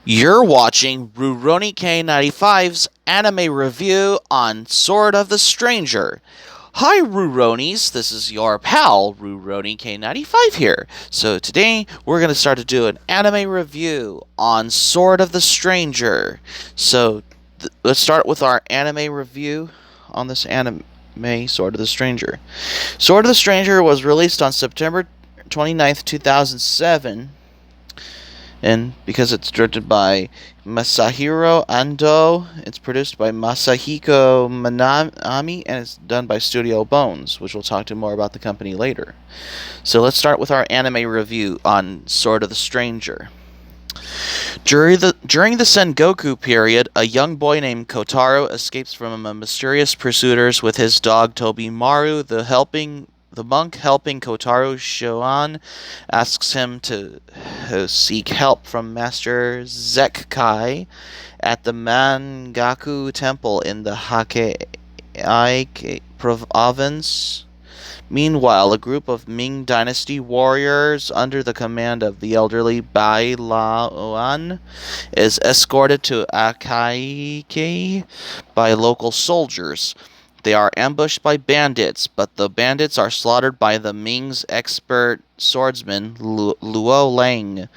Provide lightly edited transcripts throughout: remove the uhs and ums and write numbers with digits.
You're watching Rurouni K95's anime review on Sword of the Stranger. Hi Ruronis, this is your pal Rurouni K95 here. So today we're going to start to do an anime review on Sword of the Stranger. Let's start with our anime review on this anime Sword of the Stranger. Sword of the Stranger was released on September 29th, 2007, and because it's directed by Masahiro Ando, it's produced by Masahiko Manami, and it's done by Studio Bones, which we'll talk to more about the company later. So let's start with our anime review on Sword of the Stranger. During the Sengoku period, a young boy named Kotaro escapes from a mysterious pursuers with his dog Tobimaru. The monk helping Kotaro, Shoan, asks him to seek help from Master Zekkai at the Mangaku Temple in the Hakkei province. Meanwhile, a group of Ming Dynasty warriors under the command of the elderly Bai Laoan is escorted to Akaike by local soldiers. They are ambushed by bandits, but the bandits are slaughtered by the Ming's expert swordsman Luo Lang.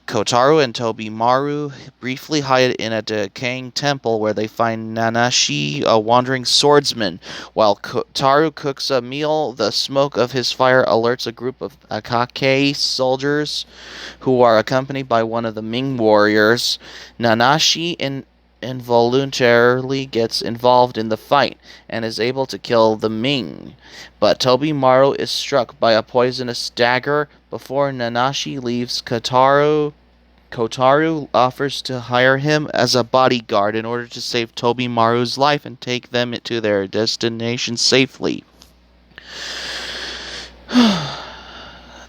Kotaro and Tobimaru briefly hide in a decaying temple where they find Nanashi, a wandering swordsman. While Kotaro cooks a meal, the smoke of his fire alerts a group of Akake soldiers who are accompanied by one of the Ming warriors. Nanashi involuntarily gets involved in the fight and is able to kill the Ming, but Tobimaru is struck by a poisonous dagger. Before Nanashi leaves, Kotaru offers to hire him as a bodyguard in order to save Tobimaru's life and take them to their destination safely.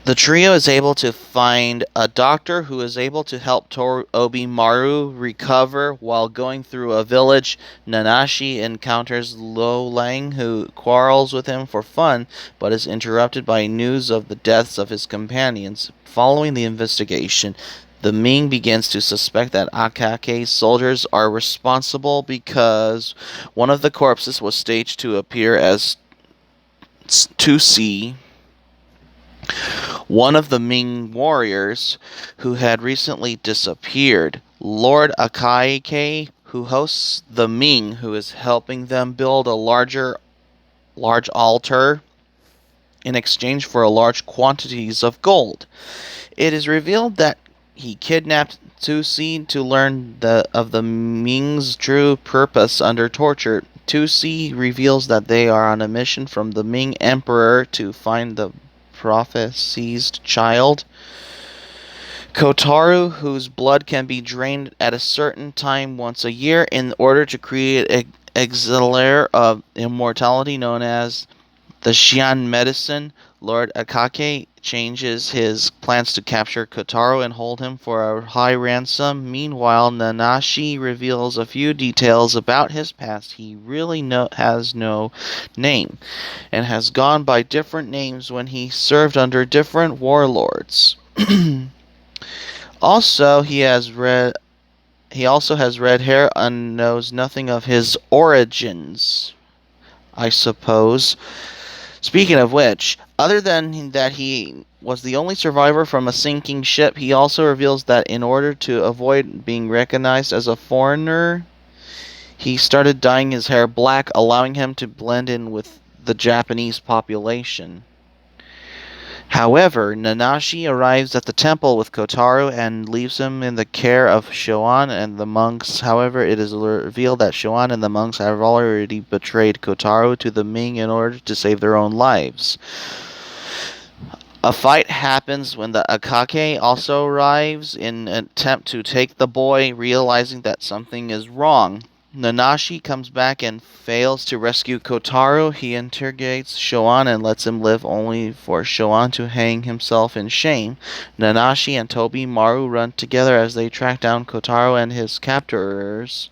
The trio is able to find a doctor who is able to help Tobimaru recover. While going through a village, Nanashi encounters Lo Lang, who quarrels with him for fun, but is interrupted by news of the deaths of his companions. Following the investigation, the Ming begins to suspect that Akake soldiers are responsible because one of the corpses was staged to appear as 2C, one of the Ming warriors who had recently disappeared. Lord Akaike, who hosts the Ming, who is helping them build a large altar in exchange for large quantities of gold. It is revealed that he kidnapped Tusi to learn of the Ming's true purpose under torture. Tusi reveals that they are on a mission from the Ming Emperor to find the prophesied child. Kotaru, whose blood can be drained at a certain time once a year in order to create an elixir of immortality known as the Xian medicine. Lord Akake changes his plans to capture Kotaro and hold him for a high ransom. Meanwhile, Nanashi reveals a few details about his past. He really has no name and has gone by different names when he served under different warlords. Also, he also has red hair and knows nothing of his origins, I suppose. Speaking of which, other than that he was the only survivor from a sinking ship, he also reveals that in order to avoid being recognized as a foreigner, he started dyeing his hair black, allowing him to blend in with the Japanese population. However, Nanashi arrives at the temple with Kotaro and leaves him in the care of Shoan and the monks. However, it is revealed that Shoan and the monks have already betrayed Kotaro to the Ming in order to save their own lives. A fight happens when the Akake also arrives in an attempt to take the boy, realizing that something is wrong. Nanashi comes back and fails to rescue Kotaro. He interrogates Shoan and lets him live, only for Shoan to hang himself in shame. Nanashi and Tobimaru run together as they track down Kotaro and his captors.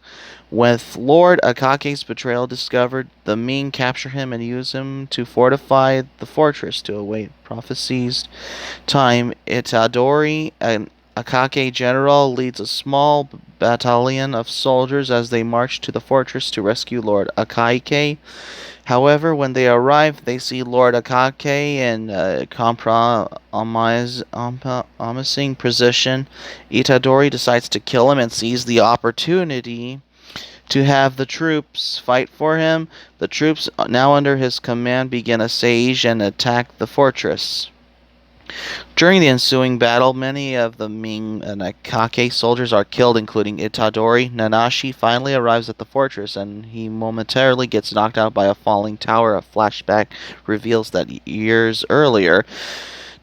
With Lord Akake's betrayal discovered, the Ming capture him and use him to fortify the fortress to await prophesied time. Itadori, an Akake general leads a small battalion of soldiers as they march to the fortress to rescue Lord Akake. However, when they arrive, they see Lord Akake in a compromising position. Itadori decides to kill him and sees the opportunity to have the troops fight for him. The troops, now under his command, begin a siege and attack the fortress. During the ensuing battle, many of the Ming and Akake soldiers are killed, including Itadori. Nanashi finally arrives at the fortress, and he momentarily gets knocked out by a falling tower. A flashback reveals that years earlier,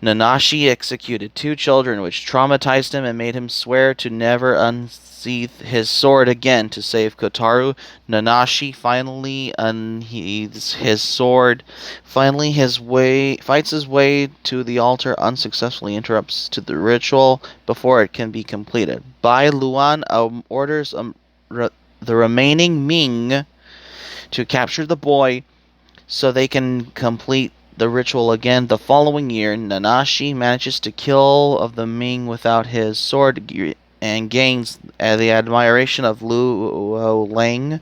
Nanashi executed 2 children, which traumatized him and made him swear to never unsheath his sword again to save Kotaro. Nanashi finally unsheathes his sword, fights his way to the altar, unsuccessfully interrupts to the ritual before it can be completed. Bai Luan orders the remaining Ming to capture the boy so they can complete the ritual again. The following year, Nanashi manages to kill of the Ming without his sword and gains the admiration of Luo Lang,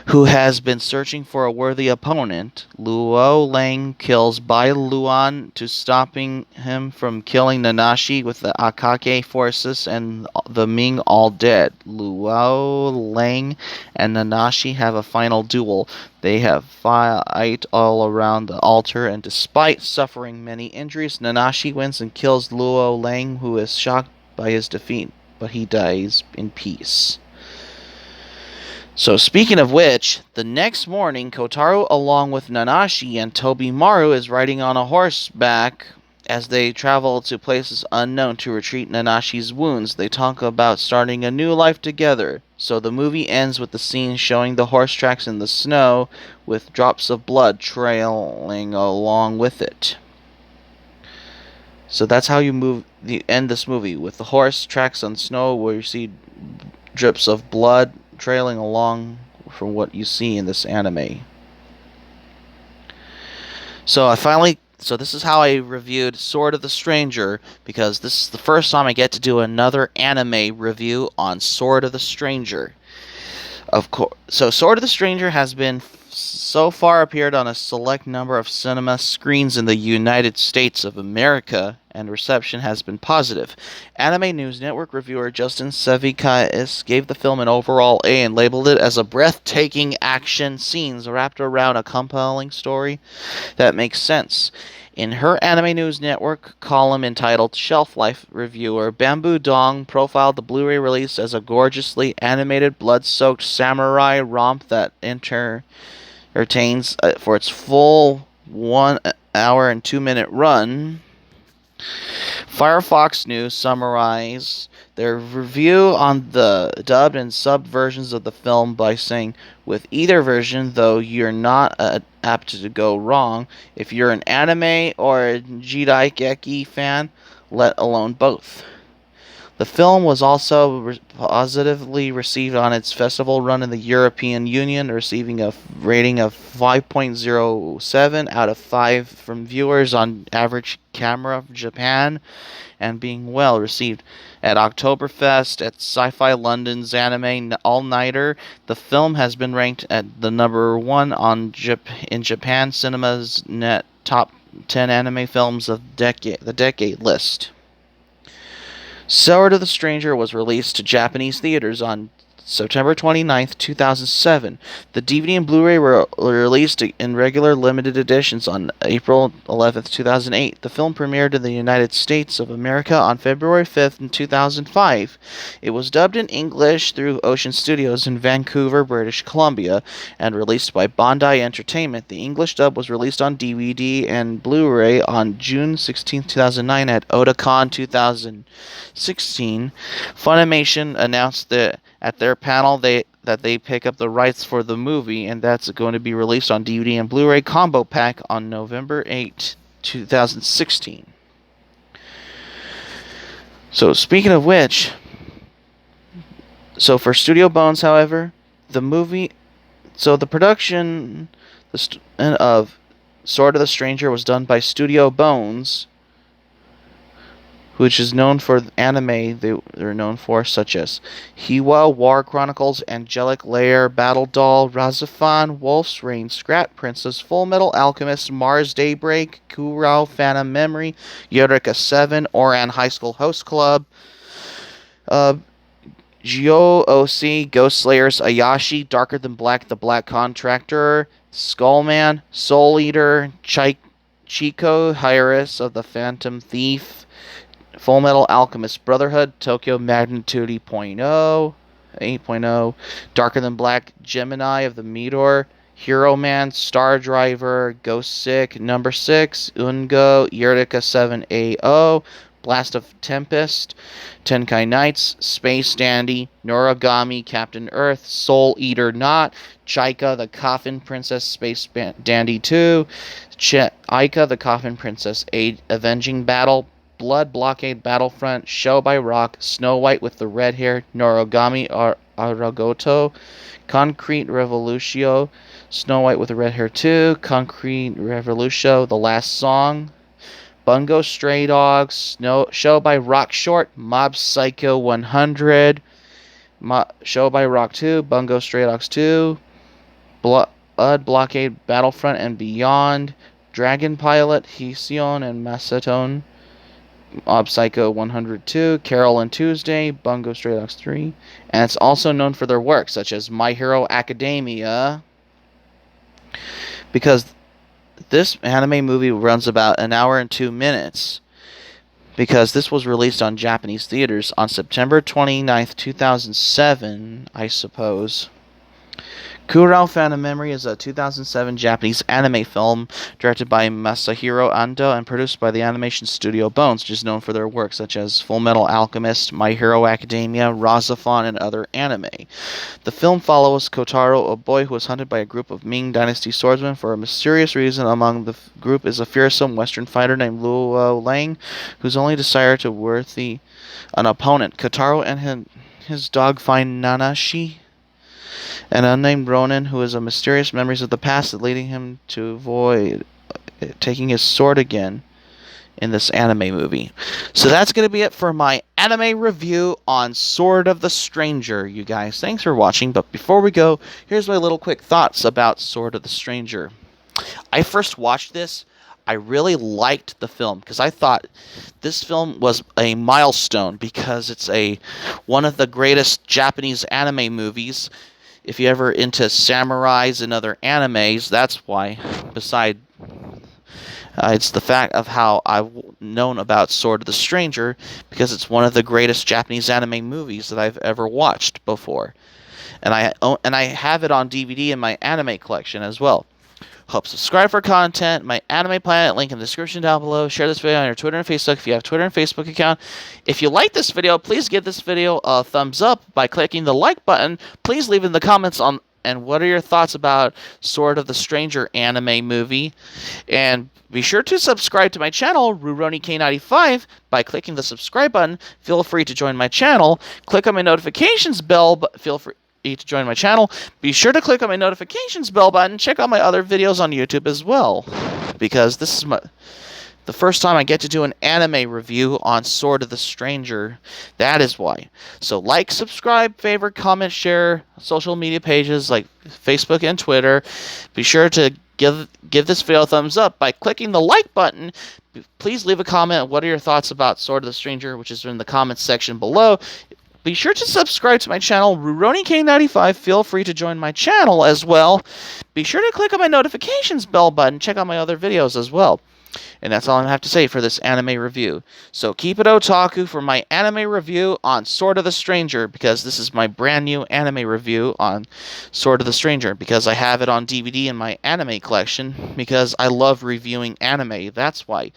who has been searching for a worthy opponent. Luo Lang kills Bai Luan to stopping him from killing Nanashi with the Akake forces and the Ming all dead. Luo Lang and Nanashi have a final duel. They have fight all around the altar, and despite suffering many injuries, Nanashi wins and kills Luo Lang, who is shocked by his defeat, but he dies in peace. So speaking of which, the next morning, Kotaro, along with Nanashi and Tobimaru, is riding on a horseback as they travel to places unknown to treat Nanashi's wounds. They talk about starting a new life together. So the movie ends with the scene showing the horse tracks in the snow with drops of blood trailing along with it. So that's how you end this movie, with the horse tracks on snow where you see drips of blood trailing along from what you see in this anime. So this is how I reviewed Sword of the Stranger, because this is the first time I get to do another anime review on Sword of the Stranger. Of course, so Sword of the Stranger has been so far appeared on a select number of cinema screens in the United States of America, and reception has been positive. Anime News Network reviewer Justin Sevickas gave the film an overall A and labeled it as a breathtaking action scenes wrapped around a compelling story that makes sense. In her Anime News Network column entitled Shelf Life, reviewer Bamboo Dong profiled the Blu-ray release as a gorgeously animated, blood-soaked samurai romp that entertains for its full 1 hour and 2-minute run. Firefox News summarized their review on the dubbed and subbed versions of the film by saying, with either version, though you're not apt to go wrong, if you're an anime or a Jidaigeki fan, let alone both. The film was also positively received on its festival run in the European Union, receiving a rating of 5.07 out of 5 from viewers on Average Camera Japan, and being well received at Oktoberfest, at Sci-Fi London's Anime All-Nighter. The film has been ranked at the number 1 in Japan Cinema's Net Top 10 Anime Films of the Decade list. Sword of the Stranger was released to Japanese theaters on September 29th, 2007. The DVD and Blu-ray were released in regular limited editions on April 11th, 2008. The film premiered in the United States of America on February 5th, 2005. It was dubbed in English through Ocean Studios in Vancouver, British Columbia, and released by Bandai Entertainment. The English dub was released on DVD and Blu-ray on June 16th, 2009 at Otakon 2016. Funimation announced that at their panel that they pick up the rights for the movie, and that's going to be released on DVD and Blu-ray combo pack on November 8, 2016. So speaking of which, so for Studio Bones, however, the production of Sword of the Stranger was done by Studio Bones, which is known for anime they're known for, such as Hiwa, War Chronicles, Angelic Lair, Battle Doll, Razafan, Wolf's Rain, Scrap Princess, Full Metal Alchemist, Mars Daybreak, Kurao Phantom Memory, Eureka 7, Oran High School Host Club, uh, Gyo OC, Ghost Slayers, Ayashi, Darker Than Black, The Black Contractor, Skullman, Soul Eater, Chico, Hyris of the Phantom Thief, Full Metal Alchemist Brotherhood, Tokyo Magnitude 8.0, Darker Than Black, Gemini of the Meteor, Hero Man, Star Driver, Ghost Sick, Number 6, Ungo, Eureka 7AO, Blast of Tempest, Tenkai Knights, Space Dandy, Noragami, Captain Earth, Soul Eater Not, Chaika the Coffin Princess, Space Dandy 2, Aika the Coffin Princess, Avenging Battle, Blood Blockade Battlefront, Show by Rock, Snow White with the Red Hair, Noragami Aragoto, Concrete Revolutio, Snow White with the Red Hair 2, Concrete Revolutio, The Last Song, Bungo Stray Dogs, Show by Rock Short, Mob Psycho 100, Show by Rock 2, Bungo Stray Dogs 2, Blood Blockade Battlefront and Beyond, Dragon Pilot, Hision and Macedon, Mob Psycho 102, Carol and Tuesday, Bungo Stray Dogs 3, and it's also known for their work, such as My Hero Academia, because this anime movie runs about an hour and 2 minutes, because this was released on Japanese theaters on September 29th, 2007, I suppose. Kurao Phantom Memory is a 2007 Japanese anime film directed by Masahiro Ando and produced by the animation studio Bones, which is known for their work such as Full Metal Alchemist, My Hero Academia, Razafan, and other anime. The film follows Kotaro, a boy who is hunted by a group of Ming Dynasty swordsmen for a mysterious reason. Among the group is a fearsome Western fighter named Luo Lang, whose only desire to worthy an opponent. Kotaro and his dog find Nanashi, an unnamed Ronin who has mysterious memories of the past that leading him to avoid taking his sword again in this anime movie. So that's going to be it for my anime review on Sword of the Stranger, you guys. Thanks for watching, but before we go, here's my little quick thoughts about Sword of the Stranger. I first watched this. I really liked the film because I thought this film was a milestone because it's one of the greatest Japanese anime movies. If you're ever into samurais and other animes, that's why. Beside, it's the fact of how I've known about Sword of the Stranger, because it's one of the greatest Japanese anime movies that I've ever watched before. And I have it on DVD in my anime collection as well. Hope subscribe for content. My Anime Planet link in the description down below. Share this video on your Twitter and Facebook if you have Twitter and Facebook account. If you like this video, please give this video a thumbs up by clicking the like button. Please leave in the comments and what are your thoughts about Sword of the Stranger anime movie. And be sure to subscribe to my channel, RuRoniK95, by clicking the subscribe button. Feel free to join my channel. Click on my notifications bell, but feel free to join my channel. Be sure to click on my notifications bell button. Check out my other videos on YouTube as well, because this is the first time I get to do an anime review on Sword of the Stranger. That is why. So like, subscribe, favorite, comment, share social media pages like Facebook and Twitter. Be sure to give this video a thumbs up by clicking the like button. Please leave a comment. What are your thoughts about Sword of the Stranger, which is in the comments section below. Be sure to subscribe to my channel, RuRoniK95. Feel free to join my channel as well. Be sure to click on my notifications bell button. Check out my other videos as well. And that's all I have to say for this anime review. So keep it otaku for my anime review on Sword of the Stranger, because this is my brand new anime review on Sword of the Stranger, because I have it on DVD in my anime collection, because I love reviewing anime. That's why.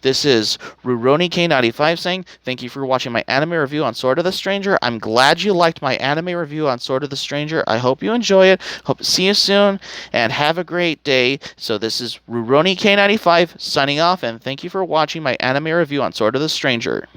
This is RuRoniK95 saying thank you for watching my anime review on Sword of the Stranger. I'm glad you liked my anime review on Sword of the Stranger. I hope you enjoy it. Hope to see you soon, and have a great day. So this is RuRoniK95 signing off, and thank you for watching my anime review on Sword of the Stranger.